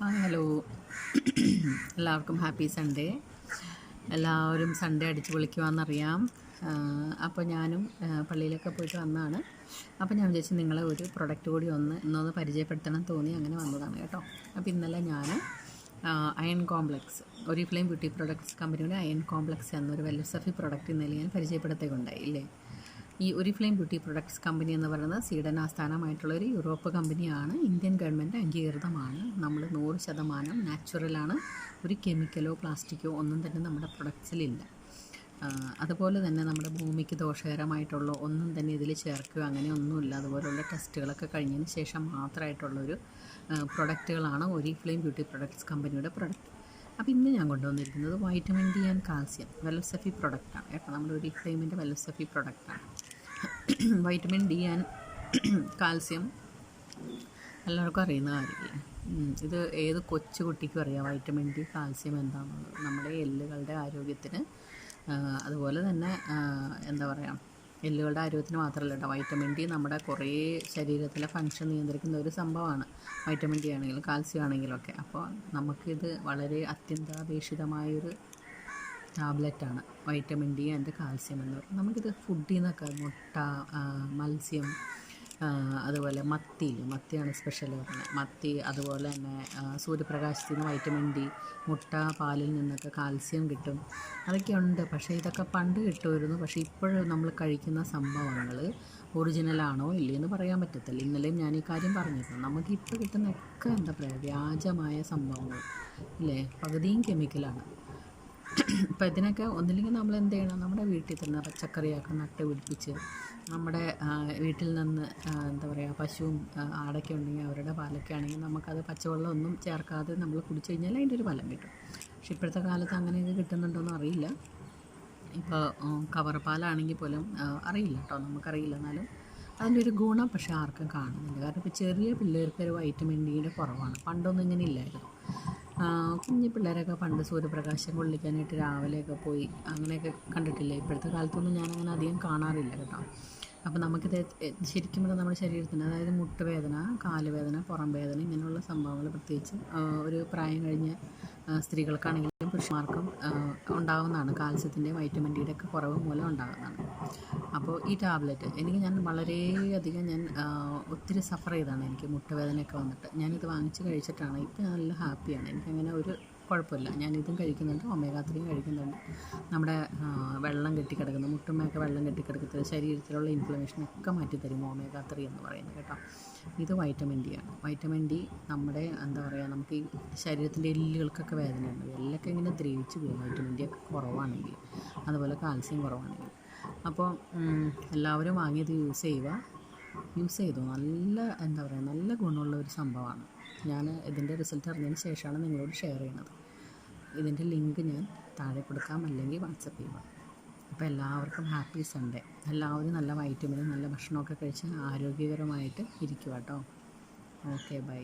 Hello എല്ലാവർക്കും happy Sunday. എല്ലാവരും Sunday അടിച്ച് പൊളിക്കുവാന്നറിയാം. അപ്പോൾ ഞാനും പള്ളിയിലൊക്കെ പോയിട്ട് വന്നതാണ്. അപ്പോൾ ഞാൻ വിചാരിച്ചു നിങ്ങളെ ഒരു പ്രൊഡക്റ്റ് കൂടി ഇന്നൊന്ന് പരിചയപ്പെടുത്തണം തോന്നി അങ്ങനെ വന്നതാണ് കേട്ടോ. അപ്പോൾ ഇന്നലെ ഞാൻ അയൺ കോംപ്ലക്സ് ഒരിഫ്ലെയിം ബ്യൂട്ടി പ്രൊഡക്ട്സ് കമ്പനിയുടെ അയൺ കോംപ്ലക്സ് എന്നൊരു വെൽസഫി പ്രൊഡക്റ്റ് ഇന്നലെ ഞാൻ പരിചയപ്പെടുത്തുകയുണ്ടായി ഇല്ലേ. ഈ ഒരിഫ്ലെയിം ബ്യൂട്ടി പ്രൊഡക്ട്സ് കമ്പനി എന്ന് പറയുന്നത് സ്വീഡൻ ആസ്ഥാനമായിട്ടുള്ളൊരു യൂറോപ്പ് കമ്പനിയാണ്. ഇന്ത്യൻ ഗവൺമെൻറ് അംഗീകൃതമാണ്. നമ്മൾ 100% നാച്ചുറലാണ്. ഒരു കെമിക്കലോ പ്ലാസ്റ്റിക്കോ ഒന്നും തന്നെ നമ്മുടെ പ്രൊഡക്ട്സിലില്ല. അതുപോലെ തന്നെ നമ്മുടെ ഭൂമിക്ക് ദോഷകരമായിട്ടുള്ള ഒന്നും തന്നെ ഇതിൽ ചേർക്കുകയോ അങ്ങനെ ഒന്നുമില്ല. അതുപോലുള്ള ടെസ്റ്റുകളൊക്കെ കഴിഞ്ഞതിന് ശേഷം മാത്രമായിട്ടുള്ളൊരു പ്രൊഡക്റ്റുകളാണ് ഒരിഫ്ലെയിം ബ്യൂട്ടി പ്രൊഡക്ട്സ് കമ്പനിയുടെ പ്രൊഡക്റ്റ്. അപ്പോൾ ഇന്ന് ഞാൻ കൊണ്ടുവന്നിരിക്കുന്നത് വൈറ്റമിൻ ഡി ആൻഡ് കാൽസ്യം വെൽസഫി പ്രൊഡക്റ്റാണ് കേട്ടോ. നമ്മുടെ ഒരിഫ്ലെയിമിൻ്റെ വെൽസഫി പ്രൊഡക്റ്റാണ്. വൈറ്റമിൻ ഡി ആൻഡ് കാൽസ്യം എല്ലാവർക്കും അറിയുന്ന കാര്യമില്ല. ഇത് ഏത് കൊച്ചുകുട്ടിക്കും അറിയാം വൈറ്റമിൻ ഡി കാൽസ്യം എന്താണെന്നുള്ളത്. നമ്മുടെ എല്ലുകളുടെ ആരോഗ്യത്തിന് അതുപോലെ തന്നെ എന്താ പറയുക, എല്ലുകളുടെ ആരോഗ്യത്തിന് മാത്രമല്ല കേട്ടോ. വൈറ്റമിൻ ഡി നമ്മുടെ കുറേ ശരീരത്തിലെ ഫങ്ഷൻ നിയന്ത്രിക്കുന്ന ഒരു സംഭവമാണ്. വൈറ്റമിൻ ഡി ആണെങ്കിലും കാൽസ്യം ആണെങ്കിലൊക്കെ. അപ്പോൾ നമുക്കിത് വളരെ അത്യന്താപേക്ഷിതമായൊരു ടാബ്ലറ്റാണ് വൈറ്റമിൻ ഡി ആൻഡ് കാൽസ്യം എന്ന് പറയുന്നത്. നമുക്കിത് ഫുഡിൽ നിന്നൊക്കെ മുട്ട, മത്സ്യം, അതുപോലെ മത്തിയാണ് സ്പെഷ്യൽ പറയുന്നത്. മത്തി, അതുപോലെ തന്നെ സൂര്യപ്രകാശത്തിൽ നിന്ന് വൈറ്റമിൻ ഡി, മുട്ട, പാലിൽ നിന്നൊക്കെ കാൽസ്യം കിട്ടും. അതൊക്കെ ഉണ്ട്. പക്ഷേ ഇതൊക്കെ പണ്ട് കിട്ടുമായിരുന്നു. പക്ഷേ ഇപ്പോഴും നമ്മൾ കഴിക്കുന്ന സംഭവങ്ങൾ ഒറിജിനലാണോ ഇല്ലയെന്ന് പറയാൻ പറ്റത്തില്ല. ഇന്നലെയും ഞാൻ ഈ കാര്യം പറഞ്ഞിരുന്നു. നമുക്കിപ്പോൾ കിട്ടുന്നതൊക്കെ എന്താ പറയുക, വ്യാജമായ സംഭവങ്ങൾ ഇല്ലേ. പകുതിയും കെമിക്കലാണ്. അപ്പോൾ ഇതിനൊക്കെ ഒന്നില്ലെങ്കിൽ നമ്മൾ എന്ത് ചെയ്യണം, നമ്മുടെ വീട്ടിൽ തന്നെ പച്ചക്കറിയൊക്കെ നട്ട് പിടിപ്പിച്ച് നമ്മുടെ വീട്ടിൽ നിന്ന് എന്താ പറയുക, പശുവും ആടൊക്കെ ഉണ്ടെങ്കിൽ അവരുടെ പാലൊക്കെ ആണെങ്കിൽ നമുക്കത് പച്ചവെള്ളം ഒന്നും ചേർക്കാതെ നമ്മൾ കുടിച്ചു കഴിഞ്ഞാൽ അതിൻ്റെ ഒരു ഫലം കിട്ടും. പക്ഷെ ഇപ്പോഴത്തെ കാലത്ത് അങ്ങനെയൊക്കെ കിട്ടുന്നുണ്ടോയെന്ന് അറിയില്ല. ഇപ്പോൾ കവർ പാലാണെങ്കിൽ പോലും അറിയില്ല കേട്ടോ, നമുക്കറിയില്ല. എന്നാലും അതിൻ്റെ ഒരു ഗുണം പക്ഷേ ആർക്കും കാണുന്നില്ല. കാരണം ഇപ്പോൾ ചെറിയ പിള്ളേർക്ക് ഒരു വൈറ്റമിൻ ഡിയുടെ കുറവാണ്. പണ്ടൊന്നും ഇങ്ങനെ ഇല്ലായിരുന്നു. കുഞ്ഞു പിള്ളേരൊക്കെ പണ്ട് സൂര്യപ്രകാശം കൊള്ളിക്കാനായിട്ട് രാവിലെയൊക്കെ പോയി അങ്ങനെയൊക്കെ കണ്ടിട്ടില്ലേ. ഇപ്പോഴത്തെ കാലത്തൊന്നും ഞാനങ്ങനെ അധികം കാണാറില്ല കേട്ടോ. അപ്പോൾ നമുക്കിത് ശരിക്കും നമ്മുടെ ശരീരത്തിന്, അതായത് മുട്ടുവേദന, കാലുവേദന, പുറം വേദന, ഇങ്ങനെയുള്ള സംഭവങ്ങൾ പ്രത്യേകിച്ച് ഒരു പ്രായം കഴിഞ്ഞ സ്ത്രീകൾക്കാണെങ്കിലും പുരുഷന്മാർക്കും ഉണ്ടാകുന്നതാണ്. കാൽസ്യത്തിൻ്റെ വൈറ്റമിൻ ഡിയുടെ ഒക്കെ കുറവ് മൂലം ഉണ്ടാകുന്നതാണ്. അപ്പോൾ ഈ ടാബ്ലറ്റ് ഞാൻ വളരെയധികം ഒത്തിരി സഫർ ചെയ്താണ്. എനിക്ക് മുട്ടുവേദനയൊക്കെ വന്നിട്ട് ഞാനിത് വാങ്ങിച്ച് കഴിച്ചിട്ടാണ് ഇപ്പോൾ നല്ല ഹാപ്പിയാണ്. എനിക്കങ്ങനെ ഒരു കുഴപ്പമില്ല. ഞാനിതും കഴിക്കുന്നുണ്ട്, ഒമേഗ 3 കഴിക്കുന്നുണ്ട്. നമ്മുടെ വെള്ളം കെട്ടിക്കിടക്കുന്ന മുട്ടുമ്മയൊക്കെ വെള്ളം കെട്ടിക്കിടക്കത്തില്ല, ശരീരത്തിലുള്ള ഇൻഫ്ലമേഷനൊക്കെ മാറ്റിത്തരും ഒമേഗ 3 എന്ന് പറയുന്നത് കേട്ടോ. ഇത് വൈറ്റമിൻ ഡി ആണ്. വൈറ്റമിൻ ഡി നമ്മുടെ എന്താ പറയുക, നമുക്ക് ഈ ശരീരത്തിൻ്റെ എല്ലുകൾക്കൊക്കെ വേദനയുണ്ട്. എല്ലൊക്കെ ഇങ്ങനെ ദ്രവിച്ച് പോകും വൈറ്റമിൻ ഡി ഒക്കെ കുറവാണെങ്കിൽ, അതുപോലെ കാൽസ്യം കുറവാണെങ്കിൽ. അപ്പോൾ എല്ലാവരും വാങ്ങിയത് യൂസ് ചെയ്തു. നല്ല എന്താ പറയുക, നല്ല ഗുണമുള്ള ഒരു സംഭവമാണ്. ഞാൻ ഇതിൻ്റെ റിസൾട്ട് അറിഞ്ഞതിന് ശേഷമാണ് നിങ്ങളോട് ഷെയർ ചെയ്യുന്നത്. ഇതിൻ്റെ ലിങ്ക് ഞാൻ താഴെ കൊടുക്കാം, അല്ലെങ്കിൽ വാട്സപ്പ് ചെയ്യാം. അപ്പോൾ എല്ലാവർക്കും ഹാപ്പി സൺഡേ. എല്ലാവരും നല്ല വൈറ്റമിനും നല്ല ഭക്ഷണമൊക്കെ കഴിച്ച് ആരോഗ്യകരമായിട്ട് ഇരിക്കുക കേട്ടോ. Okay, by.